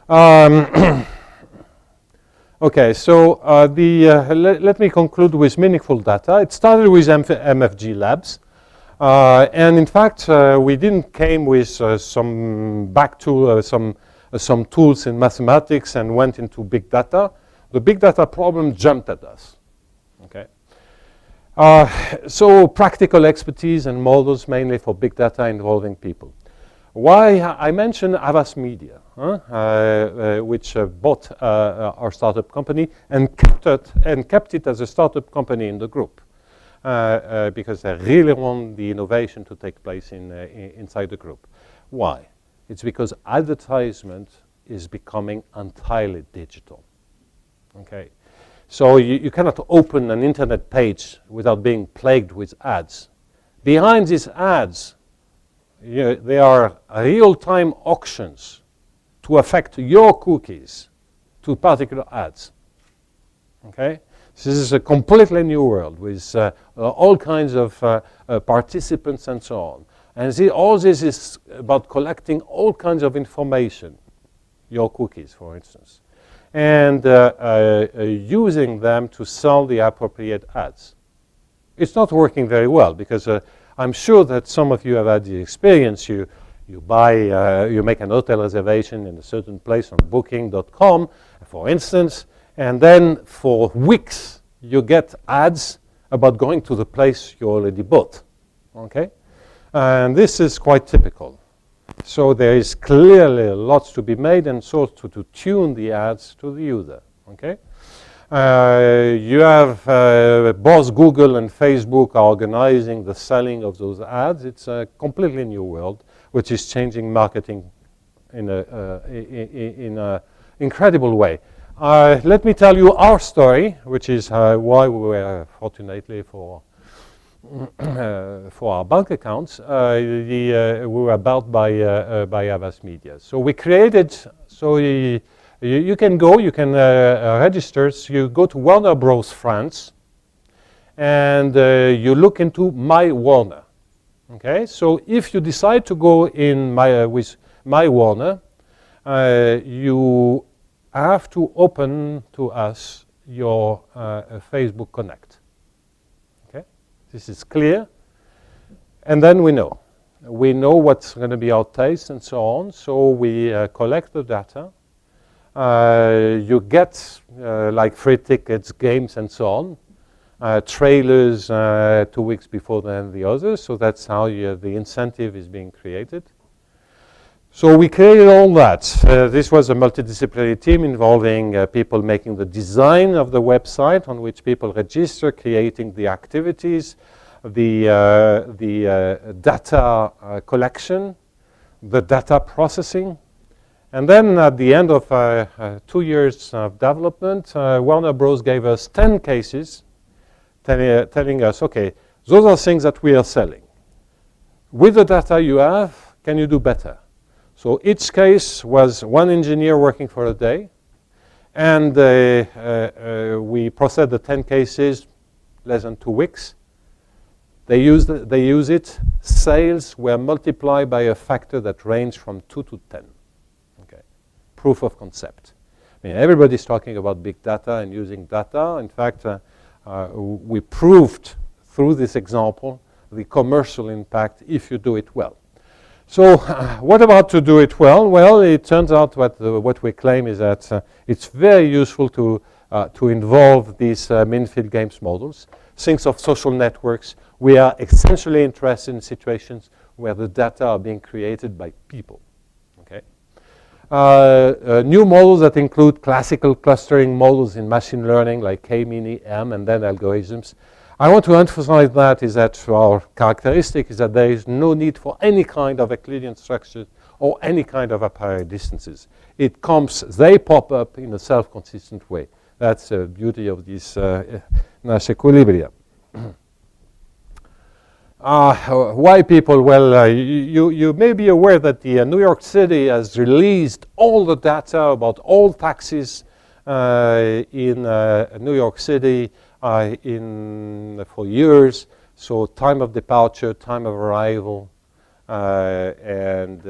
Um, okay, so let me conclude with meaningful data. It started with MFG Labs. And in fact, we didn't came with some tools in mathematics and went into big data. The big data problem jumped at us. Okay. So practical expertise and models mainly for big data involving people. Why I mentioned Avas Media, which bought our startup company and kept it as a startup company in the group. Because they really want the innovation to take place inside the group. Why? It's because advertisement is becoming entirely digital. Okay, so you cannot open an internet page without being plagued with ads. Behind these ads, there are real-time auctions to affect your cookies to particular ads. Okay. This is a completely new world with all kinds of participants and so on. And all this is about collecting all kinds of information, your cookies, for instance, and using them to sell the appropriate ads. It's not working very well because I'm sure that some of you have had the experience. You make an hotel reservation in a certain place on booking.com, for instance, and then for weeks, you get ads about going to the place you already bought, okay? And this is quite typical. So there is clearly lots to be made and so to tune the ads to the user, okay? You have both Google and Facebook are organizing the selling of those ads. It's a completely new world, which is changing marketing in an incredible way. Let me tell you our story, which is why we were, fortunately for our bank accounts, we were bought by Avas Media. So we created, you can go, you can register. So you go to Warner Bros. France, and you look into My Warner. Okay, so if you decide to go in with My Warner, you have to open to us your Facebook Connect. Okay, this is clear, and then we know what's going to be our taste and so on. So we collect the data. You get like free tickets, games, and so on. Trailers 2 weeks before the others. So that's how the incentive is being created. So we created all that. This was a multidisciplinary team involving people making the design of the website on which people register, creating the activities, the data collection, the data processing. And then at the end of 2 years of development, Warner Bros. Gave us 10 cases telling us, okay, those are things that we are selling. With the data you have, can you do better? So each case was one engineer working for a day, and we processed the 10 cases less than 2 weeks. They use it. Sales were multiplied by a factor that ranged from 2 to 10. Okay, proof of concept. I mean, everybody's talking about big data and using data. In fact, we proved through this example the commercial impact if you do it well. So what about to do it well? Well, it turns out what we claim is that it's very useful to involve these min-field games models. Think of social networks. We are essentially interested in situations where the data are being created by people. Okay. New models that include classical clustering models in machine learning like K-mini, M, and then algorithms. I want to emphasize that is that our characteristic is that there is no need for any kind of Euclidean structure or any kind of a priori distances. It comes, they pop up in a self-consistent way. That's the beauty of this Nash equilibria. Why people? Well, you may be aware that the New York City has released all the data about all taxis in New York City for years. So time of departure, time of arrival, and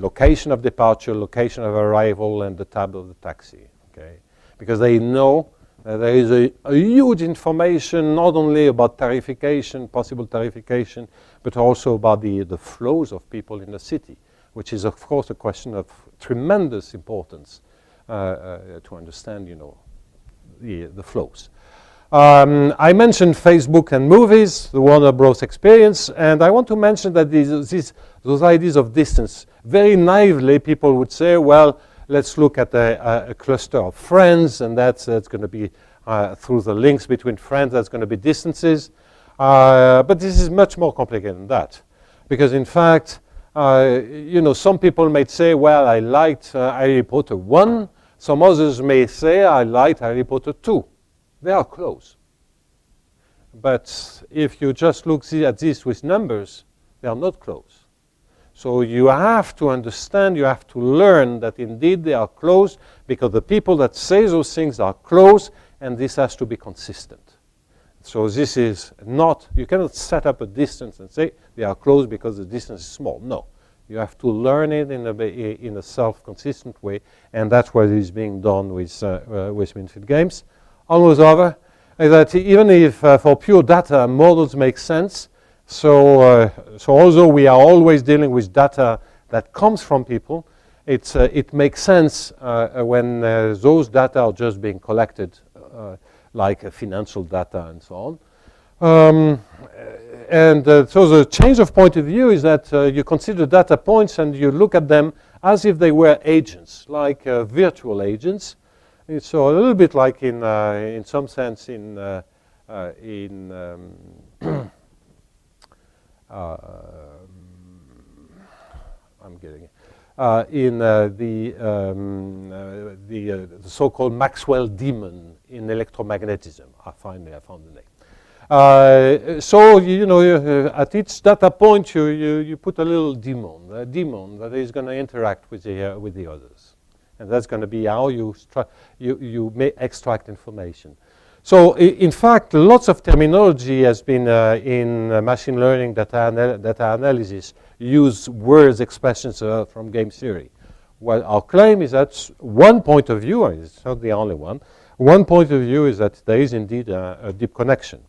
location of departure, location of arrival, and the tab of the taxi. Okay, because they know there is a huge information not only about tariffication, possible tariffication, but also about the flows of people in the city, which is of course a question of tremendous importance to understand, you know, the flows. I mentioned Facebook and movies, the Warner Bros. Experience, and I want to mention that those ideas of distance, very naively people would say, well, let's look at a cluster of friends, and that's going to be through the links between friends, that's going to be distances. But this is much more complicated than that. Because in fact, you know, some people may say, well, I liked Harry Potter 1. Some others may say, I liked Harry Potter 2. They are close. But if you just look at this with numbers, they are not close. So you have to understand, you have to learn that indeed they are close, because the people that say those things are close, and this has to be consistent. So this is not, you cannot set up a distance and say they are close because the distance is small. No. You have to learn it in a self-consistent way, and that's what is being done with Minfield Games. Almost over is that even if for pure data models make sense, so although we are always dealing with data that comes from people, it makes sense when those data are just being collected, like financial data and so on. So the change of point of view is that you consider data points and you look at them as if they were agents, like virtual agents. So a little bit like in some sense I'm getting it. In the so-called Maxwell demon in electromagnetism. Finally, I found the name. So you know, at each data point, you put a little demon, that is going to interact with the others. And that's going to be how you may extract information. So in fact, lots of terminology has been in machine learning data analysis use words, expressions from game theory. Well, our claim is that one point of view, and it's not the only one point of view is that there is indeed a deep connection.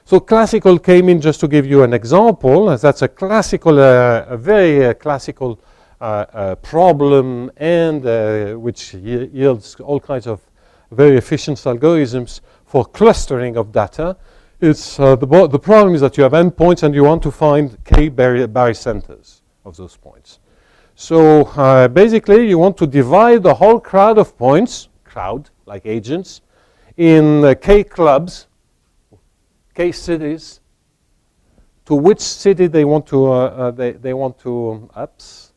So classical came in just to give you an example. That's a classical, a very classical problem, and which yields all kinds of very efficient algorithms for clustering of data. It's the problem is that you have endpoints and you want to find k barycenters of those points. So basically, you want to divide the whole crowd of points, like agents, in k clubs, k cities, to which city they want to ups.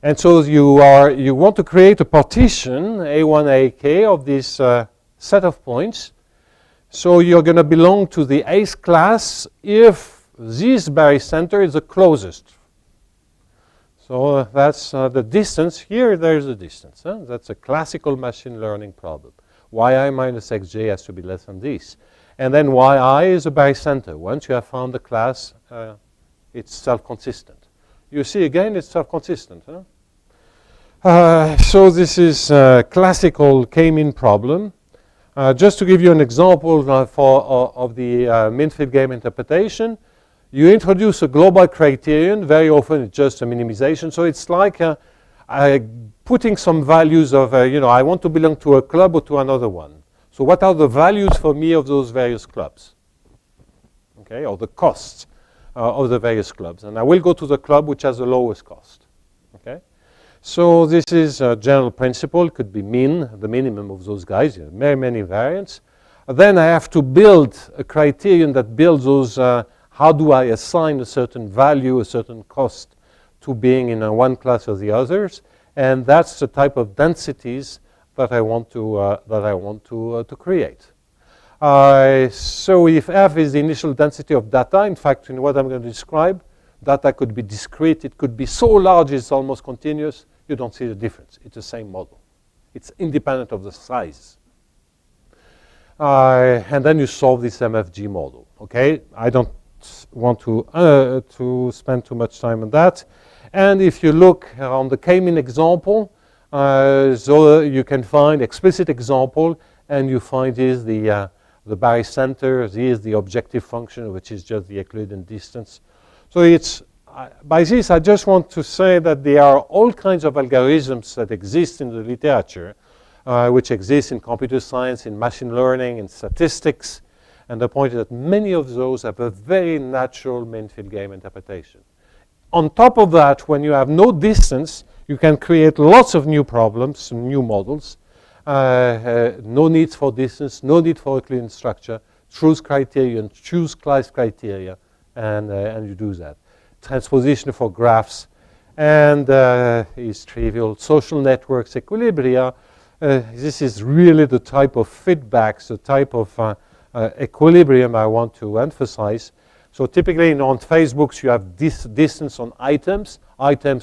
And so you want to create a partition, A1, AK, of this set of points. So you're going to belong to the ace class if this barycenter is the closest. So that's the distance. Here, there's the distance. That's a classical machine learning problem. Yi minus xj has to be less than this. And then yi is a barycenter. Once you have found the class, it's self-consistent. You see, again, it's self-consistent. So this is a classical k-mean problem. Just to give you an example of the Minfield game interpretation, you introduce a global criterion. Very often it's just a minimization. So it's like putting some values of, I want to belong to a club or to another one. So what are the values for me of those various clubs? Okay, or the costs of the various clubs. And I will go to the club which has the lowest cost. Okay. So this is a general principle. It could be mean, the minimum of those guys. There are many variants. Then I have to build a criterion that builds those, how do I assign a certain value, a certain cost to being in one class or the others. And that's the type of densities that I want to create. So if F is the initial density of data, in fact, in what I'm going to describe, data could be discrete. It could be so large it's almost continuous. You don't see the difference. It's the same model. It's independent of the size. And then you solve this MFG model. Okay, I don't want to spend too much time on that. And if you look on the k-mean example, so you can find explicit example, and you find is the barycenter, is the objective function, which is just the Euclidean distance. So it's by this, I just want to say that there are all kinds of algorithms that exist in the literature, which exist in computer science, in machine learning, in statistics. And the point is that many of those have a very natural main field game interpretation. On top of that, when you have no distance, you can create lots of new problems, new models. No need for distance, no need for Euclidean structure, choose criterion, choose class criteria, and you do that. Transposition for graphs, and is trivial. Social networks, equilibria. This is really the type of feedbacks, the type of equilibrium I want to emphasize. So typically on Facebook, you have distance on items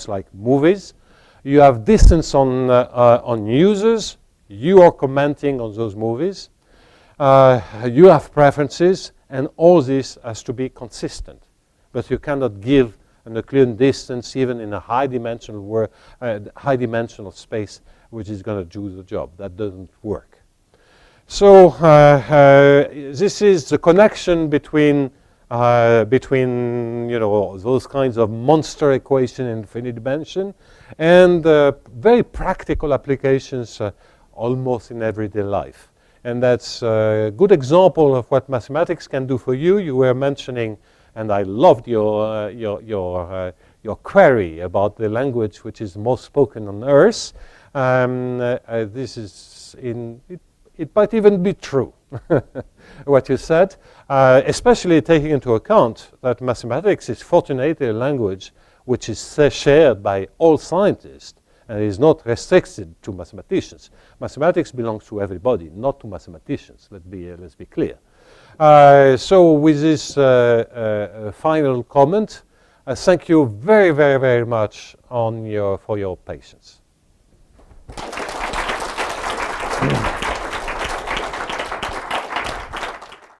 like movies. You have distance on users. You are commenting on those movies. You have preferences, and all this has to be consistent. But you cannot give an Euclidean distance even in a high-dimensional space, which is going to do the job. That doesn't work. So this is the connection between those kinds of monster equation in infinite dimension and very practical applications almost in everyday life. And that's a good example of what mathematics can do for you. You were mentioning, and I loved your query about the language which is most spoken on Earth. This is it might even be true, what you said, especially taking into account that mathematics is fortunately a language which is shared by all scientists and is not restricted to mathematicians. Mathematics belongs to everybody, not to mathematicians. Let's be clear. So with this final comment, thank you very, very, very much for your patience.